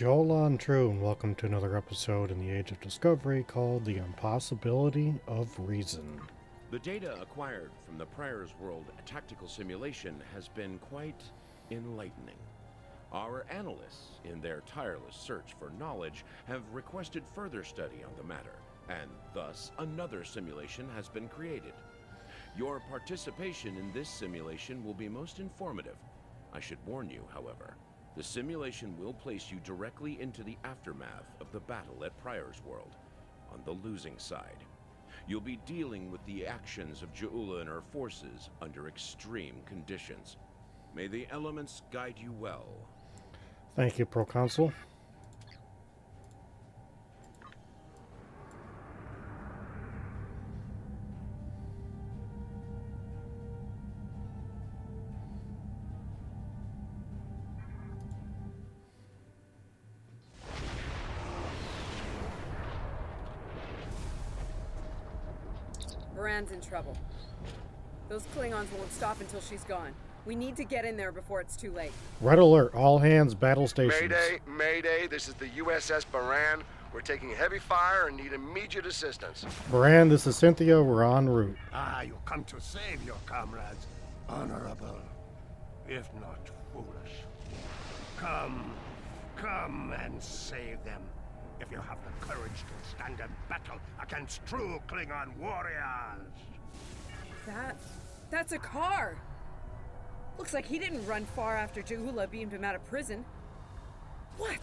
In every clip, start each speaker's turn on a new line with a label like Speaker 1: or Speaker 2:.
Speaker 1: Jolan True, and welcome to another episode in the Age of Discovery called The Impossibility of Reason.
Speaker 2: The data acquired from the Prior's World tactical simulation has been quite enlightening. Our analysts, in their tireless search for knowledge, have requested further study on the matter, and thus another simulation has been created. Your participation in this simulation will be most informative. I should warn you, however, the simulation will place you directly into the aftermath of the battle at Prior's World, on the losing side. You'll be dealing with the actions of Ja'ula and her forces under extreme conditions. May the elements guide you well.
Speaker 1: Thank you, Proconsul.
Speaker 3: Baran's in trouble. Those Klingons won't stop until she's gone. We need to get in there before it's too late.
Speaker 1: Red alert, all hands, battle stations.
Speaker 4: Mayday, this is the USS Baran. We're taking heavy fire and need immediate assistance.
Speaker 1: Baran, this is Cynthia, we're en route.
Speaker 5: You come to save your comrades. Honorable, if not foolish. Come and save them. If you have the courage to stand in battle against true Klingon warriors.
Speaker 3: That's a car! Looks like he didn't run far after Ja'ula beamed him out of prison. What?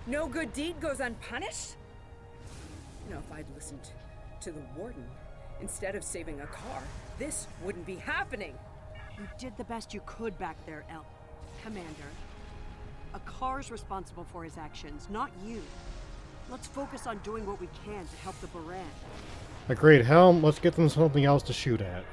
Speaker 3: No good deed goes unpunished? You know, if I'd listened to the Warden instead of saving a car, this wouldn't be happening.
Speaker 6: You did the best you could back there, Commander. A car's responsible for his actions, not you. Let's focus on doing what we can to help the Baran.
Speaker 1: Agreed, Helm, let's get them something else to shoot at.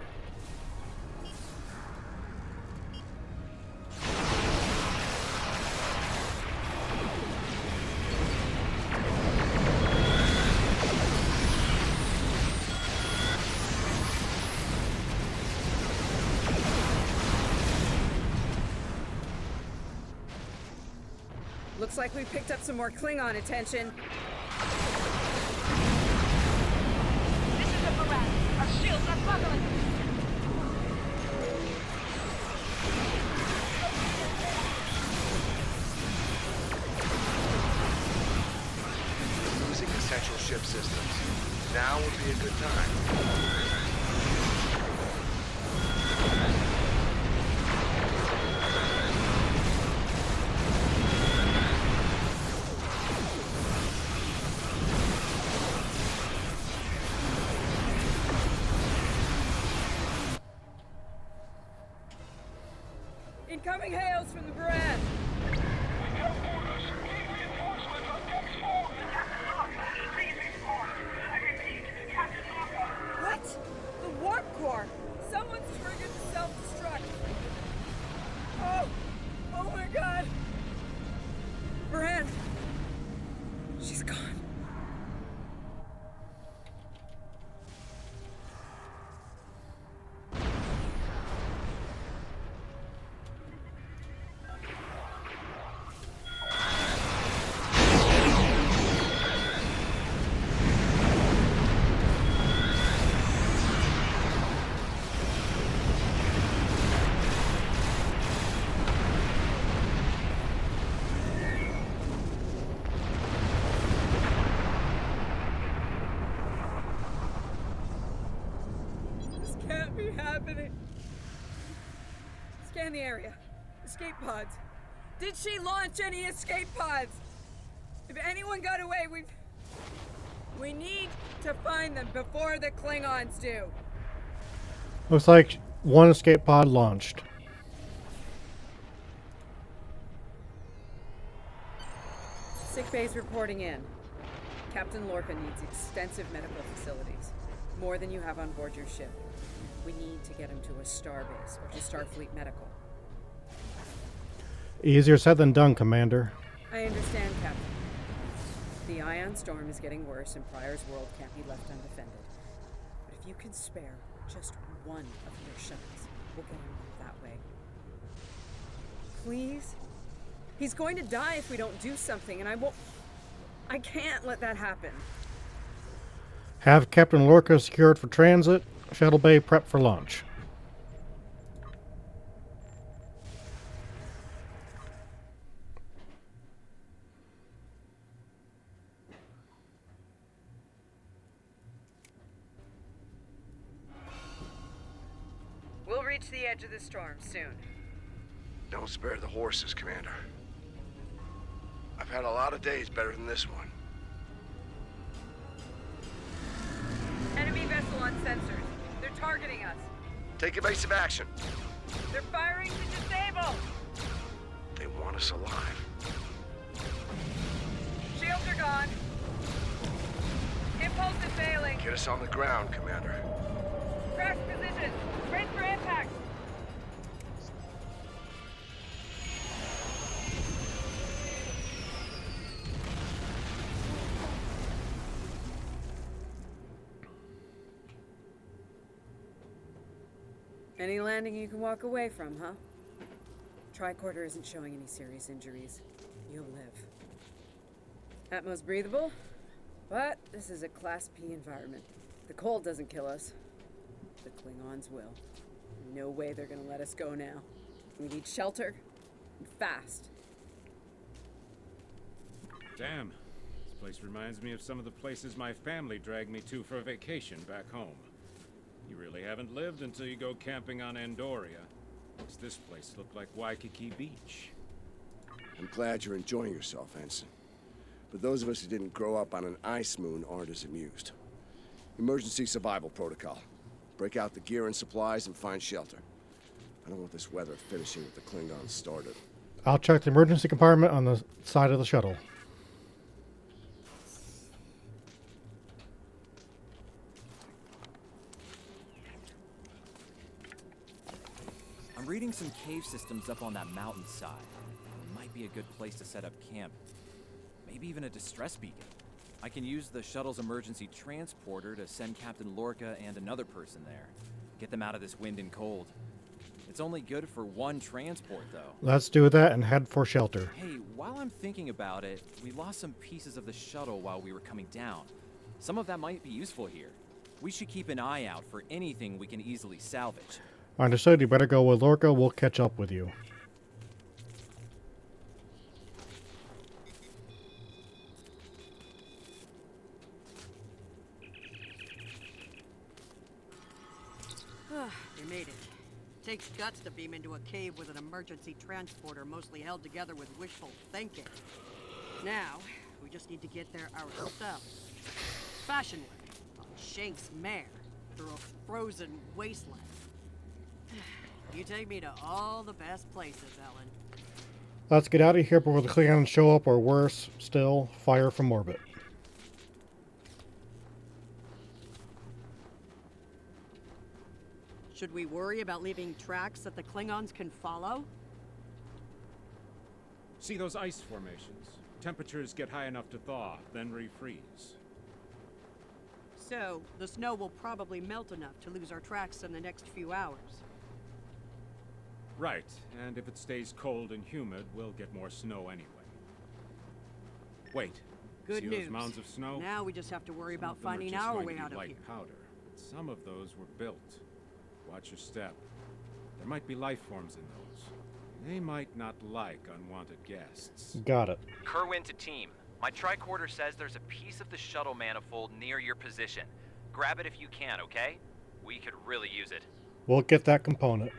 Speaker 3: Looks like we picked up some more Klingon attention.
Speaker 7: This is the Baran. Our shields are buckling.
Speaker 4: Losing essential ship systems. Now would be a good time.
Speaker 3: Incoming hails from the Baran! What? The warp core! Someone's triggered the self-destruct! Oh my god! Baran! She's gone. Can't be happening. Scan the area. Escape pods. Did she launch any escape pods? If anyone got away, we need to find them before the Klingons do.
Speaker 1: Looks like one escape pod launched.
Speaker 3: Sick bay's reporting in. Captain Lorca needs extensive medical facilities. More than you have on board your ship. We need to get him to a starbase or to Starfleet Medical.
Speaker 1: Easier said than done, Commander.
Speaker 3: I understand, Captain. The ion storm is getting worse and Prior's World can't be left undefended. But if you can spare just one of your shots, we'll get him out that way. Please? He's going to die if we don't do something, and I can't let that happen.
Speaker 1: Have Captain Lorca secured for transit. Shuttle bay prep for launch.
Speaker 3: We'll reach the edge of the storm soon.
Speaker 4: Don't spare the horses, Commander. I've had a lot of days better than this one.
Speaker 3: Enemy vessel on sensors. They're targeting us.
Speaker 4: Take evasive action.
Speaker 3: They're firing to disable.
Speaker 4: They want us alive.
Speaker 3: Shields are gone. Impulse is failing.
Speaker 4: Get us on the ground, Commander.
Speaker 3: Crash position. Brace for impact. Any landing you can walk away from, huh? Tricorder isn't showing any serious injuries. You'll live. Atmos breathable, but this is a Class P environment. The cold doesn't kill us. The Klingons will. No way they're gonna let us go now. We need shelter, and fast.
Speaker 8: Damn. This place reminds me of some of the places my family dragged me to for a vacation back home. You really haven't lived until you go camping on Andoria. Makes this place look like Waikiki Beach.
Speaker 4: I'm glad you're enjoying yourself, Ensign. But those of us who didn't grow up on an ice moon aren't as amused. Emergency survival protocol. Break out the gear and supplies and find shelter. I don't want this weather finishing with the Klingons started.
Speaker 1: I'll check the emergency compartment on the side of the shuttle.
Speaker 9: I'm reading some cave systems up on that mountainside. It might be a good place to set up camp. Maybe even a distress beacon. I can use the shuttle's emergency transporter to send Captain Lorca and another person there. Get them out of this wind and cold. It's only good for one transport, though.
Speaker 1: Let's do that and head for shelter.
Speaker 9: Hey, while I'm thinking about it, we lost some pieces of the shuttle while we were coming down. Some of that might be useful here. We should keep an eye out for anything we can easily salvage.
Speaker 1: Understood. You better go with Lorca. We'll catch up with you.
Speaker 6: You made it. Takes guts to beam into a cave with an emergency transporter mostly held together with wishful thinking. Now, we just need to get there ourselves. Fashion way, on Shank's mare, through a frozen wasteland. You take me to all the best places, Ellen.
Speaker 1: Let's get out of here before the Klingons show up, or worse still, fire from orbit.
Speaker 6: Should we worry about leaving tracks that the Klingons can follow?
Speaker 8: See those ice formations? Temperatures get high enough to thaw, then refreeze.
Speaker 6: So, the snow will probably melt enough to lose our tracks in the next few hours.
Speaker 8: Right, and if it stays cold and humid, we'll get more snow anyway. Wait,
Speaker 6: Good
Speaker 8: see
Speaker 6: news.
Speaker 8: those mounds of snow?
Speaker 6: Now we just have to worry
Speaker 8: Some
Speaker 6: about
Speaker 8: of them are
Speaker 6: finding
Speaker 8: just
Speaker 6: our
Speaker 8: going
Speaker 6: way
Speaker 8: to be
Speaker 6: out of
Speaker 8: light
Speaker 6: here.
Speaker 8: powder, but some of those were built. Watch your step. There might be life forms in those. They might not like unwanted guests.
Speaker 1: Got it.
Speaker 10: Kerwin to team. My tricorder says there's a piece of the shuttle manifold near your position. Grab it if you can, okay? We could really use it.
Speaker 1: We'll get that component.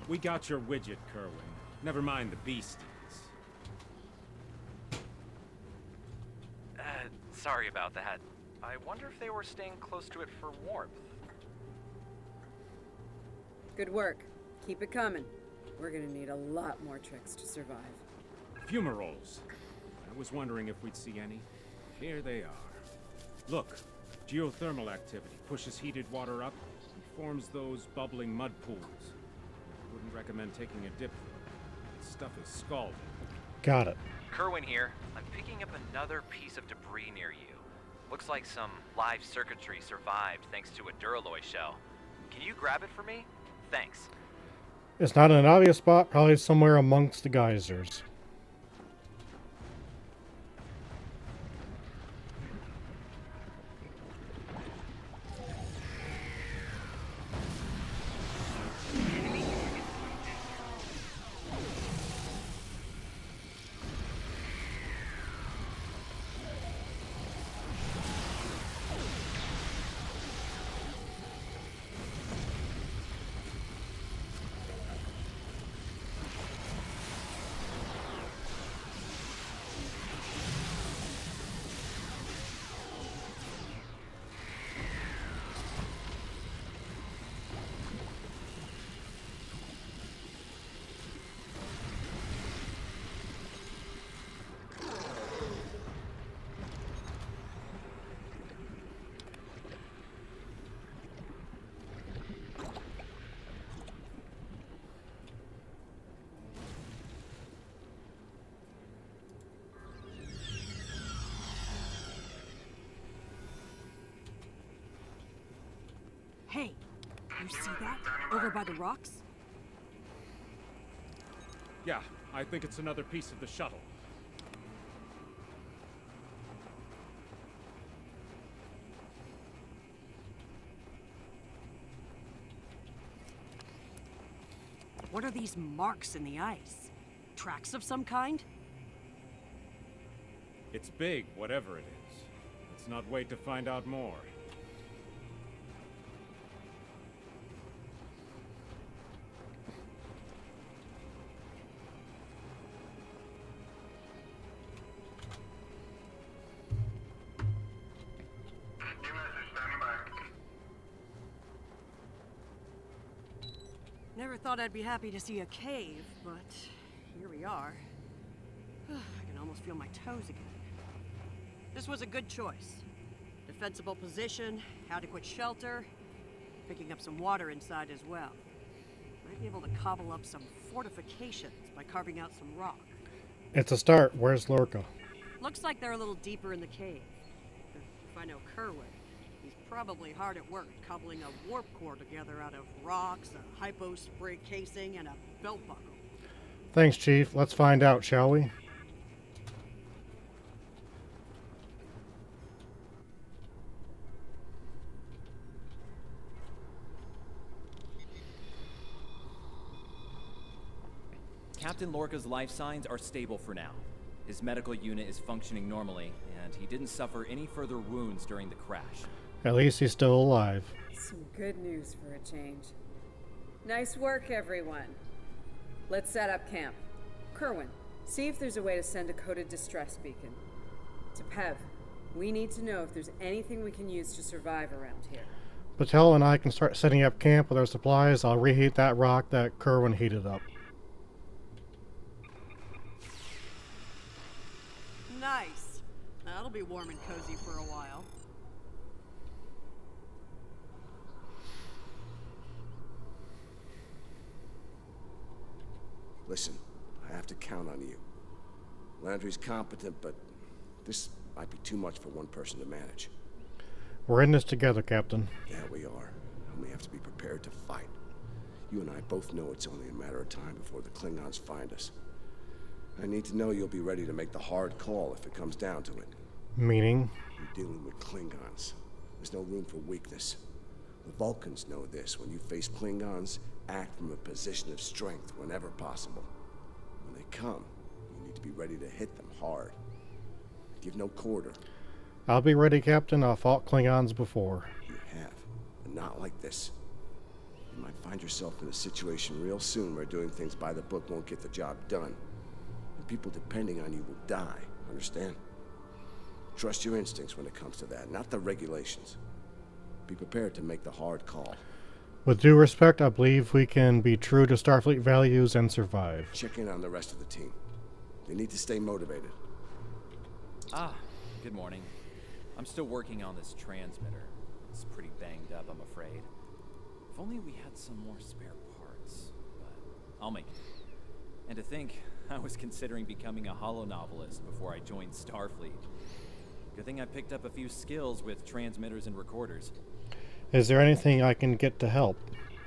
Speaker 8: We got your widget, Kerwin. Never mind the beasties.
Speaker 10: Sorry about that. I wonder if they were staying close to it for warmth.
Speaker 3: Good work. Keep it coming. We're gonna need a lot more tricks to survive.
Speaker 8: Fumaroles. I was wondering if we'd see any. Here they are. Look, geothermal activity pushes heated water up and forms those bubbling mud pools. Wouldn't recommend taking a dip though. That stuff is scalding.
Speaker 1: Got it.
Speaker 10: Kerwin here. I'm picking up another piece of debris near you. Looks like some live circuitry survived thanks to a Duralloy shell. Can you grab it for me? Thanks.
Speaker 1: It's not in an obvious spot, probably somewhere amongst the geysers.
Speaker 6: Hey, you see that? Over by the rocks?
Speaker 8: Yeah, I think it's another piece of the shuttle.
Speaker 6: What are these marks in the ice? Tracks of some kind?
Speaker 8: It's big, whatever it is. Let's not wait to find out more.
Speaker 6: Never thought I'd be happy to see a cave, but here we are. I can almost feel my toes again. This was a good choice. Defensible position, adequate shelter, picking up some water inside as well. Might be able to cobble up some fortifications by carving out some rock.
Speaker 1: It's a start. Where's Lorca?
Speaker 6: Looks like they're a little deeper in the cave. If I know Kerwin, he's probably hard at work cobbling a warp core together out of rocks, a hypo spray casing, and a belt buckle.
Speaker 1: Thanks, Chief. Let's find out, shall we?
Speaker 9: Captain Lorca's life signs are stable for now. His medical unit is functioning normally, and he didn't suffer any further wounds during the crash.
Speaker 1: At least he's still alive.
Speaker 3: Some good news for a change. Nice work, everyone. Let's set up camp. Kerwin, see if there's a way to send a coded distress beacon. To Pev, we need to know if there's anything we can use to survive around here.
Speaker 1: Patel and I can start setting up camp with our supplies. I'll reheat that rock that Kerwin heated up.
Speaker 6: Nice. That'll be warm and cozy for a while.
Speaker 4: Listen, I have to count on you. Landry's competent, but this might be too much for one person to manage.
Speaker 1: We're in this together, Captain.
Speaker 4: Yeah, we are. And we have to be prepared to fight. You and I both know it's only a matter of time before the Klingons find us. I need to know you'll be ready to make the hard call if it comes down to it.
Speaker 1: Meaning?
Speaker 4: You're dealing with Klingons. There's no room for weakness. The Vulcans know this. When you face Klingons, act from a position of strength whenever possible. When they come, you need to be ready to hit them hard. Give no quarter.
Speaker 1: I'll be ready, Captain. I've fought Klingons before.
Speaker 4: You have, but not like this. You might find yourself in a situation real soon where doing things by the book won't get the job done. And people depending on you will die, understand? Trust your instincts when it comes to that, not the regulations. Be prepared to make the hard call.
Speaker 1: With due respect, I believe we can be true to Starfleet values and survive.
Speaker 4: Check in on the rest of the team. They need to stay motivated.
Speaker 9: Ah, good morning. I'm still working on this transmitter. It's pretty banged up, I'm afraid. If only we had some more spare parts, but I'll make it. And to think, I was considering becoming a holonovelist before I joined Starfleet. Good thing I picked up a few skills with transmitters and recorders.
Speaker 1: Is there anything I can get to help?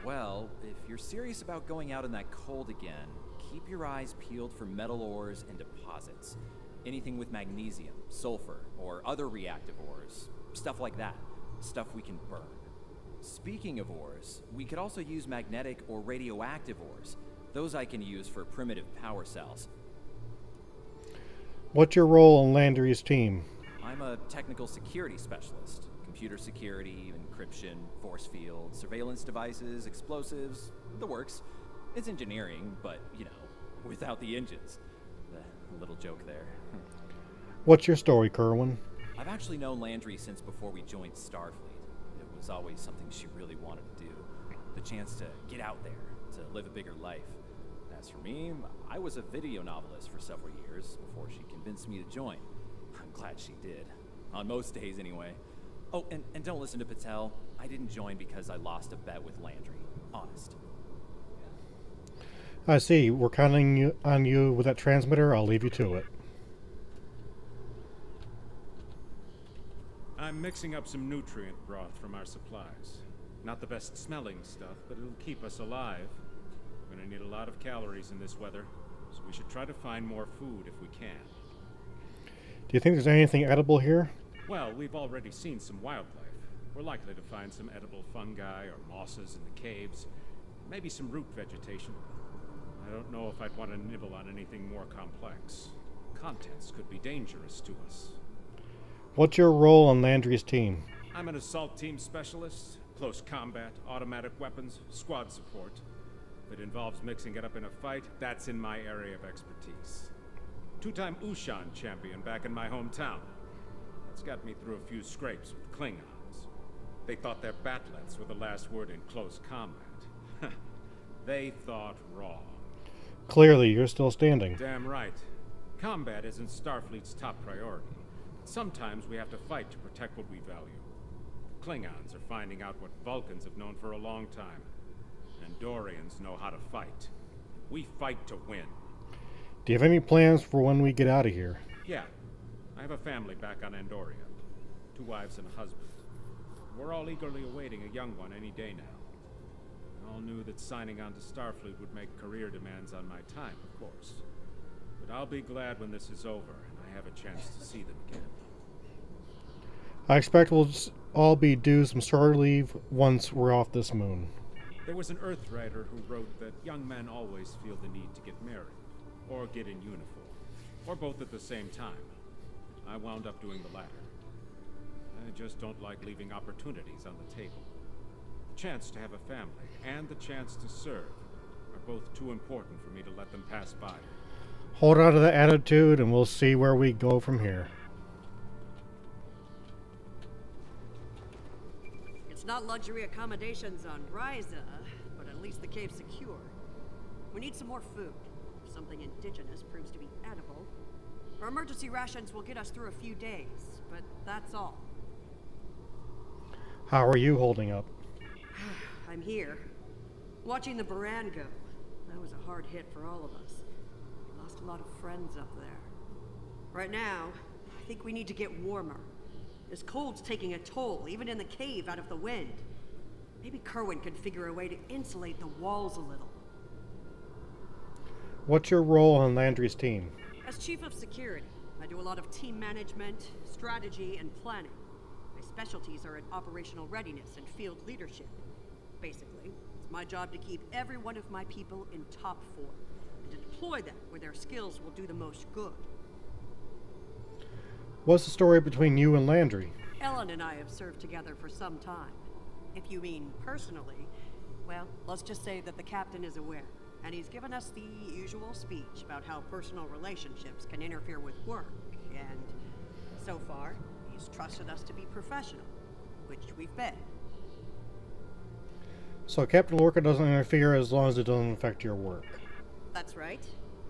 Speaker 9: Well, if you're serious about going out in that cold again, keep your eyes peeled for metal ores and deposits. Anything with magnesium, sulfur, or other reactive ores. Stuff like that. Stuff we can burn. Speaking of ores, we could also use magnetic or radioactive ores. Those I can use for primitive power cells.
Speaker 1: What's your role on Landry's team?
Speaker 9: I'm a technical security specialist. Computer security, encryption, force field, surveillance devices, explosives, the works. It's engineering, but, you know, without the engines. A little joke there.
Speaker 1: What's your story, Kerwin?
Speaker 9: I've actually known Landry since before we joined Starfleet. It was always something she really wanted to do. The chance to get out there, to live a bigger life. As for me, I was a video novelist for several years before she convinced me to join. I'm glad she did. On most days, anyway. Oh, and don't listen to Patel. I didn't join because I lost a bet with Landry. Honest.
Speaker 1: I see. We're counting on you with that transmitter. I'll leave you to it.
Speaker 8: I'm mixing up some nutrient broth from our supplies. Not the best smelling stuff, but it'll keep us alive. We're gonna need a lot of calories in this weather, so we should try to find more food if we can.
Speaker 1: Do you think there's anything edible here?
Speaker 8: Well, we've already seen some wildlife. We're likely to find some edible fungi or mosses in the caves. Maybe some root vegetation. I don't know if I'd want to nibble on anything more complex. Contents could be dangerous to us.
Speaker 1: What's your role on Landry's team?
Speaker 8: I'm an assault team specialist. Close combat, automatic weapons, squad support. If it involves mixing it up in a fight, that's in my area of expertise. Two-time Ushan champion back in my hometown. That's got me through a few scrapes with Klingons. They thought their batleths were the last word in close combat. They thought wrong.
Speaker 1: Clearly, you're still standing.
Speaker 8: Damn right. Combat isn't Starfleet's top priority. Sometimes we have to fight to protect what we value. Klingons are finding out what Vulcans have known for a long time. Andorians know how to fight. We fight to win.
Speaker 1: Do you have any plans for when we get out of here?
Speaker 8: Yeah. I have a family back on Andoria. 2 wives and a husband. We're all eagerly awaiting a young one any day now. We all knew that signing on to Starfleet would make career demands on my time, of course. But I'll be glad when this is over and I have a chance to see them again.
Speaker 1: I expect we'll all be due some shore leave once we're off this moon.
Speaker 8: There was an Earthwriter who wrote that young men always feel the need to get married, or get in uniform, or both at the same time. I wound up doing the latter. I just don't like leaving opportunities on the table. The chance to have a family and the chance to serve are both too important for me to let them pass by.
Speaker 1: Hold on to that attitude and we'll see where we go from here.
Speaker 6: It's not luxury accommodations on Ryza, but at least the cave's secure. We need some more food. If something indigenous proves to be edible, our emergency rations will get us through a few days, but that's all.
Speaker 1: How are you holding up?
Speaker 6: I'm here, watching the Baran go. That was a hard hit for all of us. We lost a lot of friends up there. Right now, I think we need to get warmer. This cold's taking a toll, even in the cave out of the wind. Maybe Kerwin could figure a way to insulate the walls a little.
Speaker 1: What's your role on Landry's team?
Speaker 6: As Chief of Security, I do a lot of team management, strategy, and planning. My specialties are in operational readiness and field leadership. Basically, it's my job to keep every one of my people in top form, and to deploy them where their skills will do the most good.
Speaker 1: What's the story between you and Landry?
Speaker 6: Ellen and I have served together for some time. If you mean personally, Well, let's just say that the captain is aware, and he's given us the usual speech about how personal relationships can interfere with work, and so far, he's trusted us to be professional, which we've been.
Speaker 1: So Captain Lorca doesn't interfere as long as it doesn't affect your work.
Speaker 6: That's right.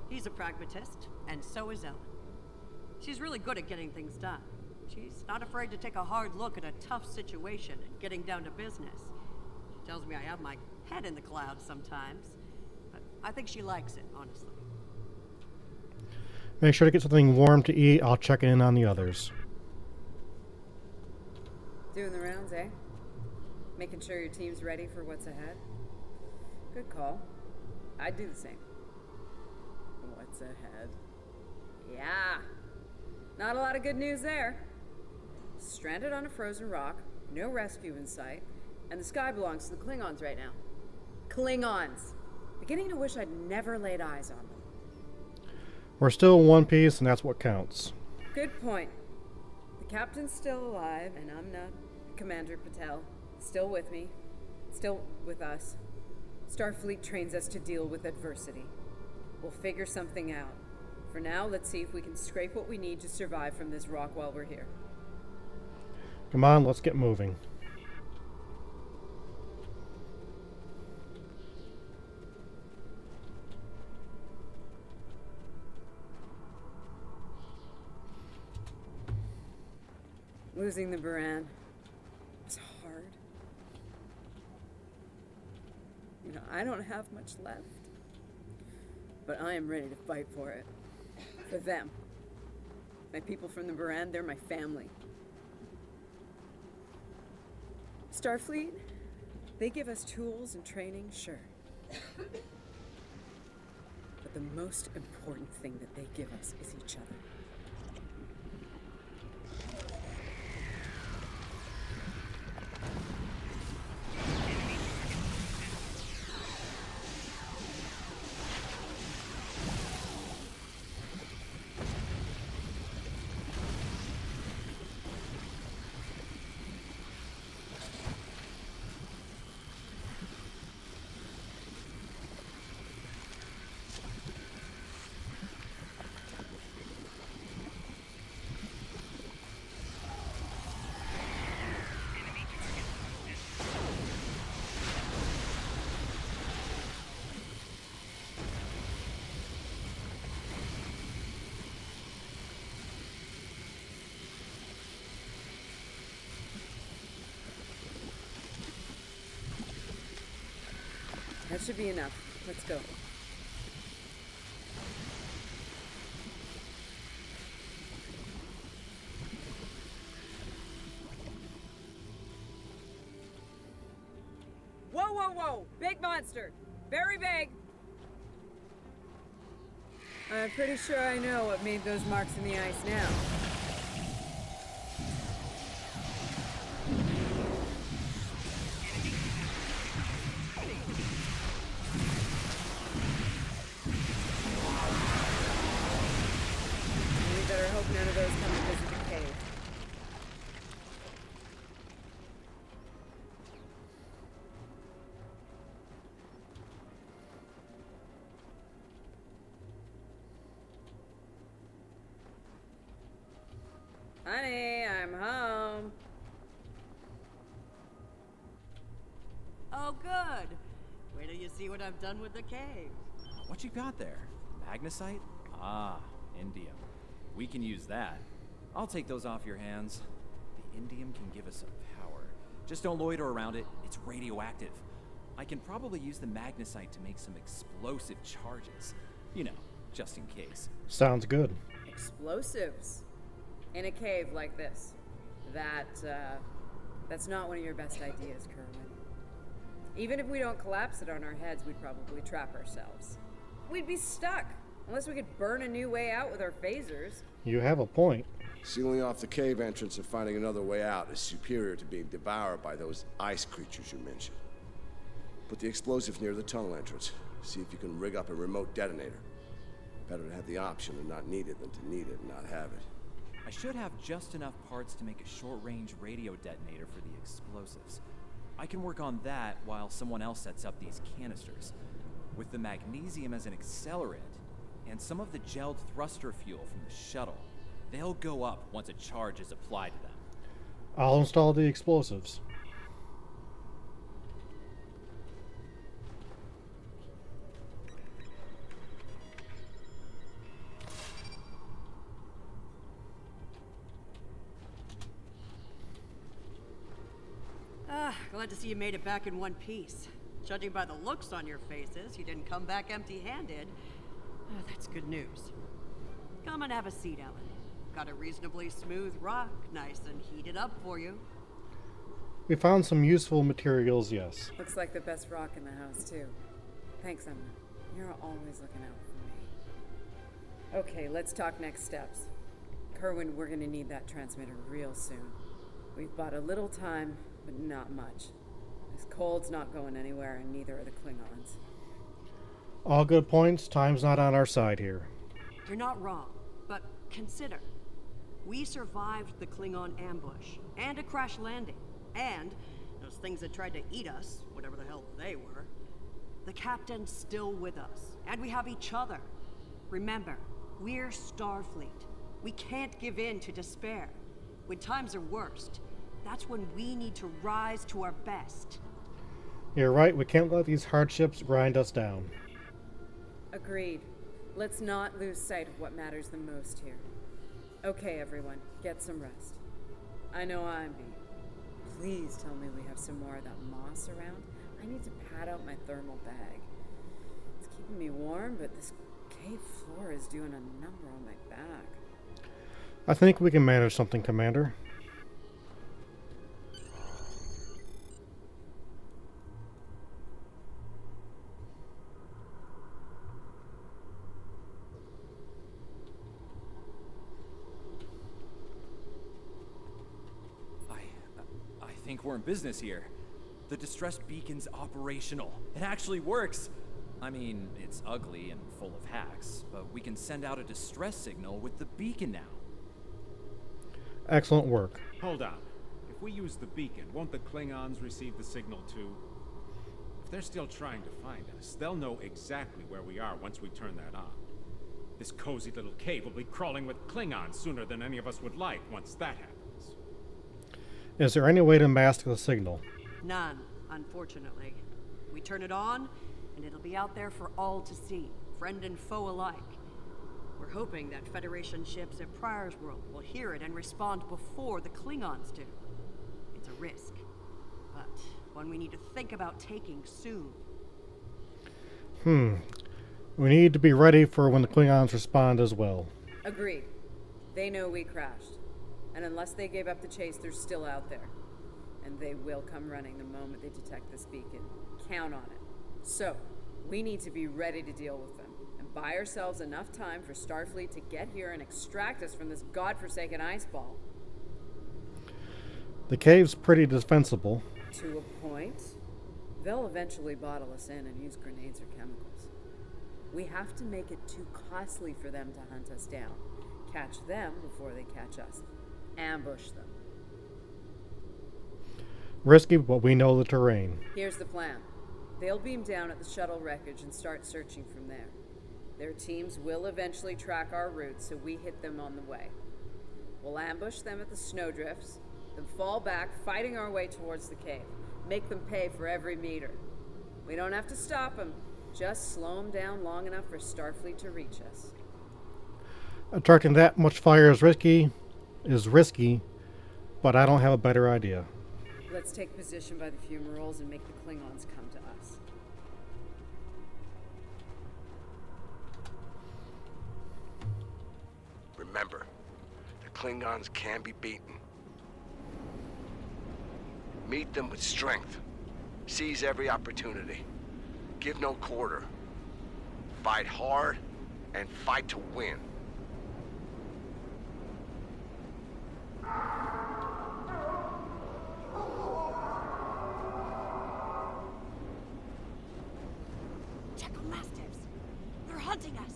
Speaker 6: He's a pragmatist, and so is Ellen. She's really good at getting things done. She's not afraid to take a hard look at a tough situation and getting down to business. She tells me I have my head in the clouds sometimes, but I think she likes it, honestly.
Speaker 1: Make sure to get something warm to eat. I'll check in on the others.
Speaker 3: Doing the rounds, eh? Making sure your team's ready for what's ahead? Good call. I'd do the same. What's ahead? Yeah. Not a lot of good news there. Stranded on a frozen rock, no rescue in sight, and the sky belongs to the Klingons right now. Klingons! Beginning to wish I'd never laid eyes on them.
Speaker 1: We're still in one piece, and that's what counts.
Speaker 3: Good point. The captain's still alive, and Amna, Commander Patel, still with me, still with us. Starfleet trains us to deal with adversity. We'll figure something out. For now, let's see if we can scrape what we need to survive from this rock while we're here.
Speaker 1: Come on, let's get moving.
Speaker 3: Losing the Baran was hard. You know, I don't have much left. But I am ready to fight for it. For them. My people from the Baran, they're my family. Starfleet, they give us tools and training, sure. But the most important thing that they give us is each other. That should be enough. Let's go. Whoa, whoa, whoa! Big monster! Very big! I'm pretty sure I know what made those marks in the ice now. None of those come to visit the cave. Honey, I'm home.
Speaker 6: Oh, good. Wait till you see what I've done with the cave.
Speaker 9: What you got there? Magnesite? Ah, indium. We can use that. I'll take those off your hands. The indium can give us some power. Just don't loiter around it. It's radioactive. I can probably use the magnesite to make some explosive charges. You know, just in case.
Speaker 1: Sounds good.
Speaker 3: Explosives? In a cave like this. That's not one of your best ideas, Kerwin. Even if we don't collapse it on our heads, we'd probably trap ourselves. We'd be stuck. Unless we could burn a new way out with our phasers.
Speaker 1: You have a point.
Speaker 4: Sealing off the cave entrance and finding another way out is superior to being devoured by those ice creatures you mentioned. Put the explosive near the tunnel entrance. See if you can rig up a remote detonator. Better to have the option and not need it than to need it and not have it.
Speaker 9: I should have just enough parts to make a short-range radio detonator for the explosives. I can work on that while someone else sets up these canisters. With the magnesium as an accelerant, and some of the gelled thruster fuel from the shuttle, they'll go up once a charge is applied to them.
Speaker 1: I'll install the explosives.
Speaker 6: Glad to see you made it back in one piece. Judging by the looks on your faces, you didn't come back empty-handed. That's good news. Come and have a seat, Ellen. Got a reasonably smooth rock, nice and heated up for you.
Speaker 1: We found some useful materials, yes.
Speaker 3: Looks like the best rock in the house, too. Thanks, Emma. You're always looking out for me. Okay, let's talk next steps. Kerwin, we're gonna need that transmitter real soon. We've bought a little time, but not much. This cold's not going anywhere, and neither are the Klingons.
Speaker 1: All good points. Time's not on our side here.
Speaker 6: You're not wrong, but consider. We survived the Klingon ambush, and a crash landing, and those things that tried to eat us, whatever the hell they were. The captain's still with us, and we have each other. Remember, we're Starfleet. We can't give in to despair. When times are worst, that's when we need to rise to our best.
Speaker 1: You're right, we can't let these hardships grind us down.
Speaker 3: Agreed. Let's not lose sight of what matters the most here. Okay, everyone, get some rest. I know I'm beat. Please tell me we have some more of that moss around. I need to pad out my thermal bag. It's keeping me warm, but this cave floor is doing a number on my back.
Speaker 1: I think we can manage something, Commander.
Speaker 9: I think we're in business here. The distress beacon's operational. It actually works. I mean, it's ugly and full of hacks, but we can send out a distress signal with the beacon now.
Speaker 1: Excellent work.
Speaker 8: Hold on. If we use the beacon, won't the Klingons receive the signal too? If they're still trying to find us, they'll know exactly where we are once we turn that on. This cozy little cave will be crawling with Klingons sooner than any of us would like once that happens.
Speaker 1: Is there any way to mask the signal?
Speaker 6: None, unfortunately. We turn it on, and it'll be out there for all to see, friend and foe alike. We're hoping that Federation ships at Pryor's World will hear it and respond before the Klingons do. It's a risk, but one we need to think about taking soon.
Speaker 1: We need to be ready for when the Klingons respond as well.
Speaker 3: Agreed. They know we crashed. And unless they gave up the chase, they're still out there. And they will come running the moment they detect this beacon. Count on it. So, we need to be ready to deal with them. And buy ourselves enough time for Starfleet to get here and extract us from this godforsaken ice ball.
Speaker 1: The cave's pretty defensible.
Speaker 3: To a point. They'll eventually bottle us in and use grenades or chemicals. We have to make it too costly for them to hunt us down. Catch them before they catch us. Ambush them.
Speaker 1: Risky, but we know the terrain.
Speaker 3: Here's the plan. They'll beam down at the shuttle wreckage and start searching from there. Their teams will eventually track our route, so we hit them on the way. We'll ambush them at the snowdrifts, then fall back, fighting our way towards the cave. Make them pay for every meter. We don't have to stop them, just slow them down long enough for Starfleet to reach us.
Speaker 1: Attracting that much fire is risky, but I don't have a better idea.
Speaker 3: Let's take position by the fumaroles and make the Klingons come to us.
Speaker 4: Remember, the Klingons can be beaten. Meet them with strength. Seize every opportunity. Give no quarter. Fight hard and fight to win.
Speaker 6: Check on Masters. They're hunting us.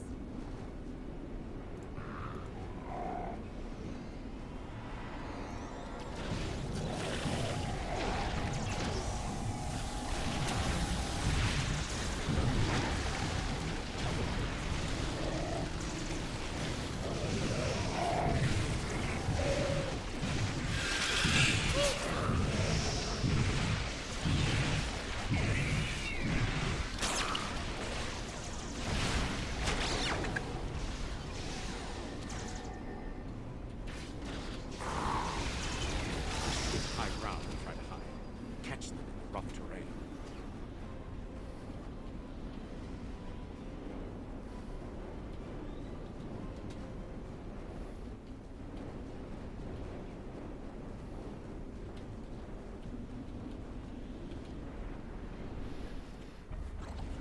Speaker 8: rough terrain.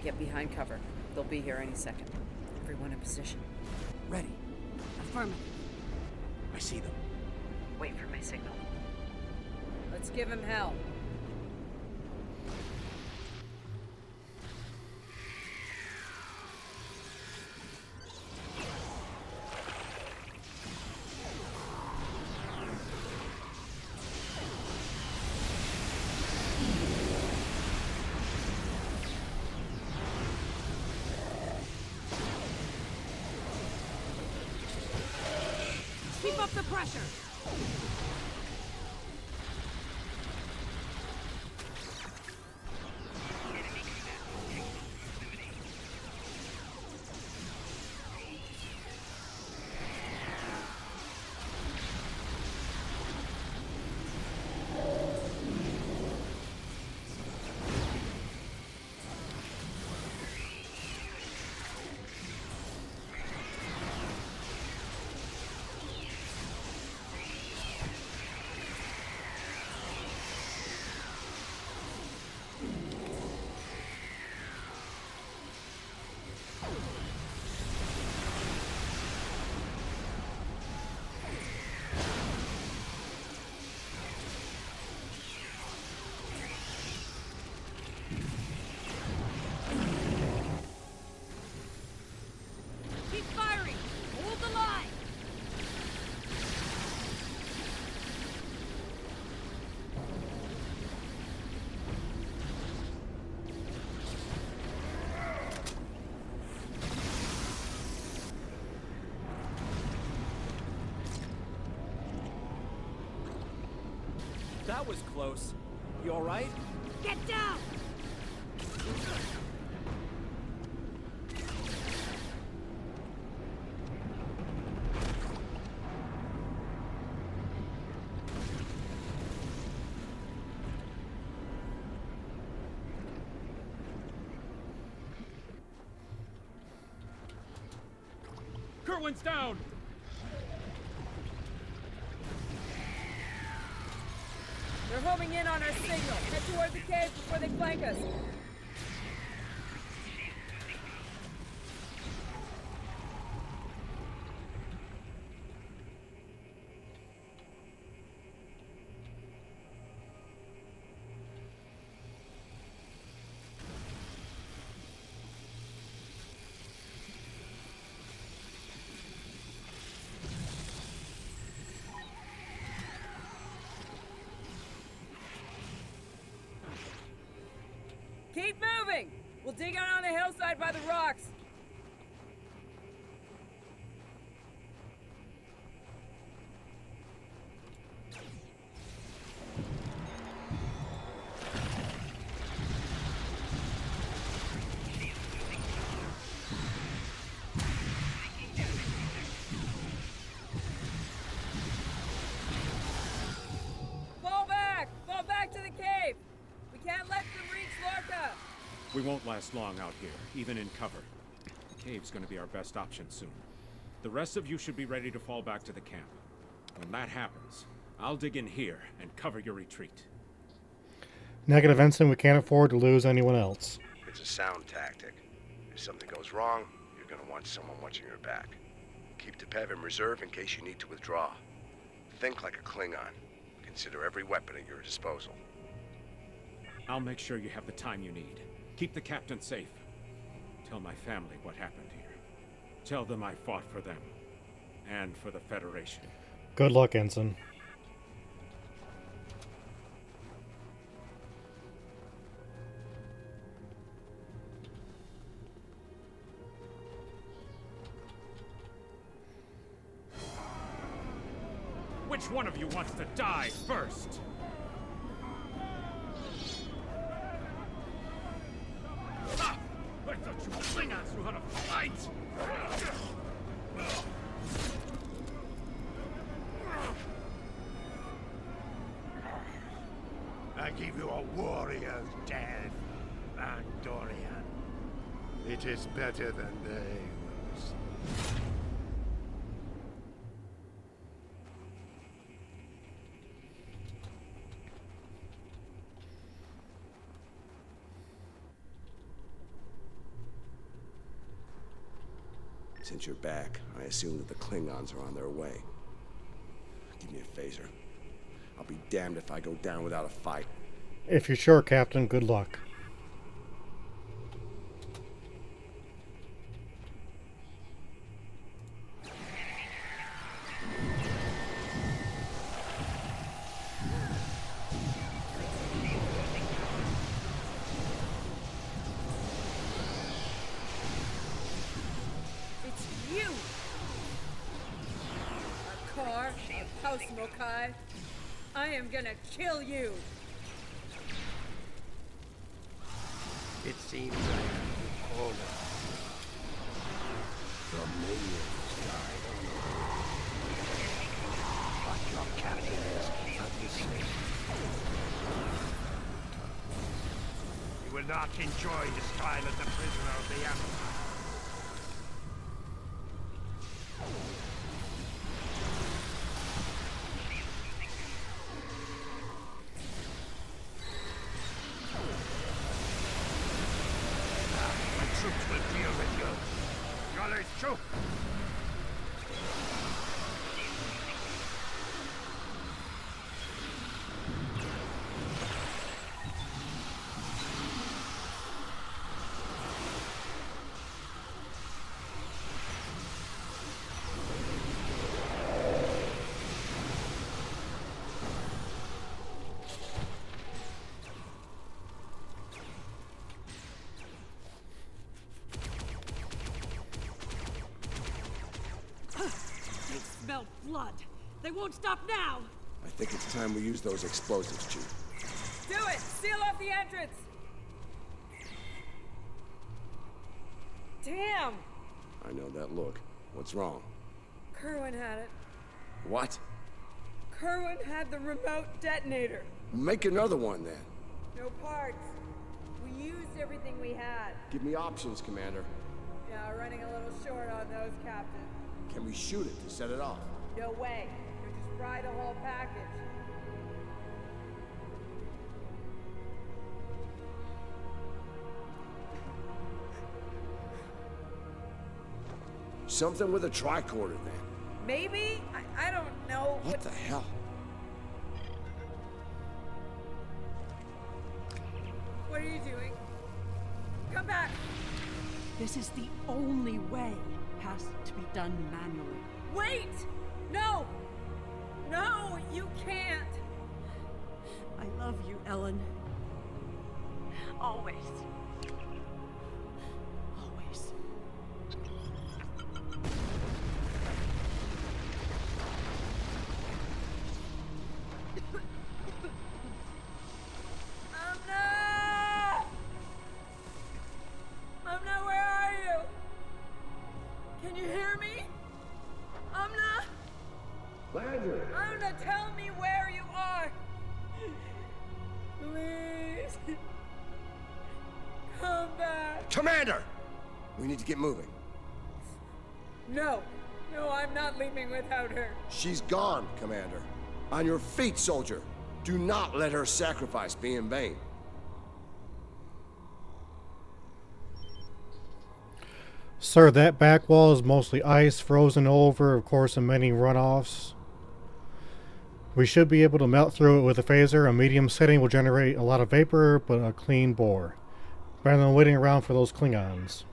Speaker 3: Get behind cover. They'll be here any second. Everyone in position.
Speaker 9: Ready.
Speaker 6: Affirmative.
Speaker 8: I see them.
Speaker 3: Wait for my signal. Let's give him hell.
Speaker 6: Keep up the pressure! Keep firing! Hold the line!
Speaker 9: That was close. You alright?
Speaker 6: Get down!
Speaker 8: Kerwin's down!
Speaker 3: They're homing in on our signal. Head toward the cave before they flank us. Keep moving! We'll dig out on the hillside by the rocks. Fall back! Fall back to the cave! We can't let them reach Lorca!
Speaker 8: We won't last long out here, even in cover. The cave's gonna be our best option soon. The rest of you should be ready to fall back to the camp. When that happens, I'll dig in here and cover your retreat.
Speaker 1: Negative, Ensign. We can't afford to lose anyone else.
Speaker 4: It's a sound tactic. If something goes wrong, you're gonna want someone watching your back. Keep the PEV in reserve in case you need to withdraw. Think like a Klingon. Consider every weapon at your disposal.
Speaker 8: I'll make sure you have the time you need. Keep the captain safe. Tell my family what happened here. Tell them I fought for them. And for the Federation.
Speaker 1: Good luck, Ensign.
Speaker 8: Which one of you wants to die first? Ah! I thought you Klingons knew how to fight!
Speaker 5: I give you a warrior's Dorian. It is better than they will see.
Speaker 4: Since you're back, I assume that the Klingons are on their way. Give me a phaser. I'll be damned if I go down without a fight.
Speaker 1: If you're sure, Captain, good luck.
Speaker 3: It's you! A car, a house Mokai. I am gonna kill you!
Speaker 5: It seems I am the owner. The minions died on the road. But your captain is unmistakable. You will not enjoy his time as a prisoner of the Empire. Troops will deal with you. Y'all is true.
Speaker 6: They smell blood. They won't stop now.
Speaker 4: I think it's time we use those explosives, Chief.
Speaker 3: Do it! Seal off the entrance! Damn!
Speaker 4: I know that look. What's wrong?
Speaker 3: Kerwin had it.
Speaker 4: What?
Speaker 3: Kerwin had the remote detonator.
Speaker 4: Make another one, then.
Speaker 3: No parts. We used everything we had.
Speaker 4: Give me options, Commander.
Speaker 3: Yeah, running a little short on those, Captain.
Speaker 4: Can we shoot it to set it off?
Speaker 3: No way. You'll just fry the whole package.
Speaker 4: Something with a tricorder, then.
Speaker 3: Maybe? I don't know.
Speaker 4: What the hell?
Speaker 3: What are you doing? Come back!
Speaker 6: This is the only way. Has to be done manually.
Speaker 3: Wait! No! No, you can't!
Speaker 6: I love you, Ellen.
Speaker 7: Always.
Speaker 6: Always.
Speaker 3: Amna! Amna, where are you? Can you hear me? Amna?
Speaker 4: Landry!
Speaker 3: Amna, tell me where you are! Please! Come back!
Speaker 4: Commander! We need to get moving.
Speaker 3: No! No, I'm not leaving without her.
Speaker 4: She's gone, Commander. On your feet, soldier. Do not let her sacrifice be in vain.
Speaker 1: Sir, that back wall is mostly ice, frozen over, of course, and many runoffs. We should be able to melt through it with a phaser. A medium setting will generate a lot of vapor, but a clean bore. Rather than waiting around for those Klingons.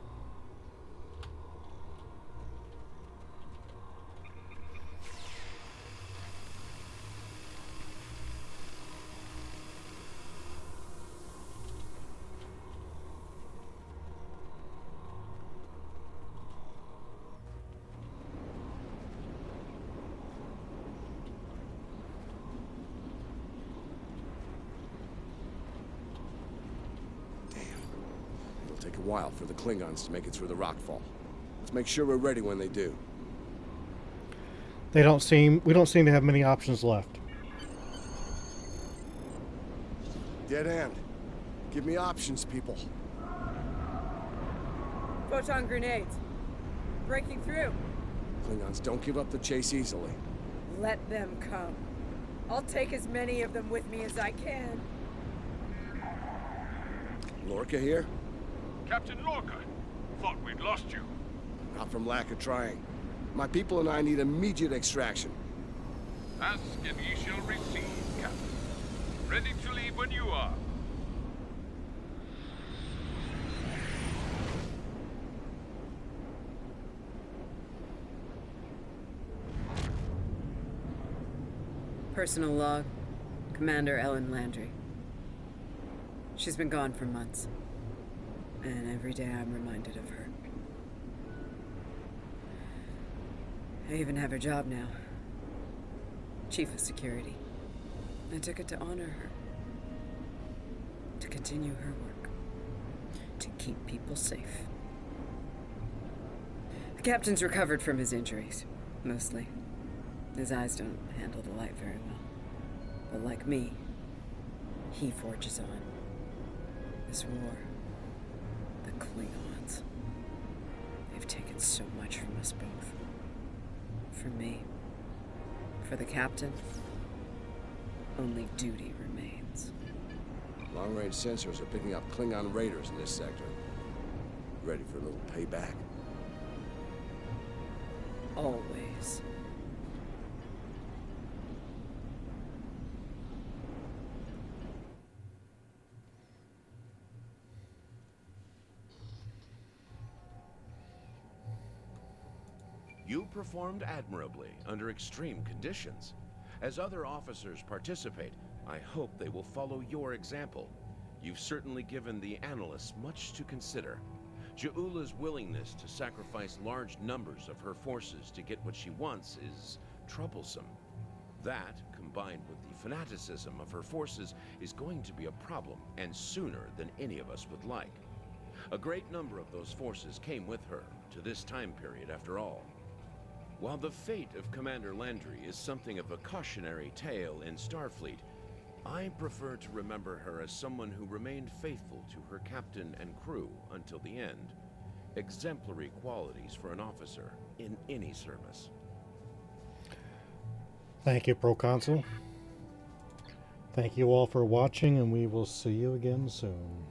Speaker 4: It'll take a while for the Klingons to make it through the rockfall. Let's make sure we're ready when they do.
Speaker 1: We don't seem to have many options left.
Speaker 4: Dead end. Give me options, people.
Speaker 3: photon grenades. Breaking through.
Speaker 4: Klingons don't give up the chase easily.
Speaker 3: Let them come. I'll take as many of them with me as I can.
Speaker 4: Lorca here?
Speaker 5: Captain Lorca, thought we'd lost you.
Speaker 4: Not from lack of trying. My people and I need immediate extraction.
Speaker 5: Ask and ye shall receive, Captain. Ready to leave when you are.
Speaker 3: Personal log. Commander Ellen Landry. She's been gone for months. And every day I'm reminded of her. I even have her job now. Chief of Security. I took it to honor her. To continue her work. To keep people safe. The captain's recovered from his injuries. Mostly. His eyes don't handle the light very well. But like me, he forges on. This war, the Klingons, they've taken so much from us both. For me, for the captain, only duty remains.
Speaker 4: Long-range sensors are picking up Klingon raiders in this sector. Ready for a little payback?
Speaker 3: Always.
Speaker 2: You performed admirably under extreme conditions. As other officers participate, I hope they will follow your example. You've certainly given the analysts much to consider. Ja'ula's willingness to sacrifice large numbers of her forces to get what she wants is troublesome. That, combined with the fanaticism of her forces, is going to be a problem, and sooner than any of us would like. A great number of those forces came with her to this time period, after all. While the fate of Commander Landry is something of a cautionary tale in Starfleet, I prefer to remember her as someone who remained faithful to her captain and crew until the end. Exemplary qualities for an officer in any service.
Speaker 1: Thank you, Proconsul. Thank you all for watching, and we will see you again soon.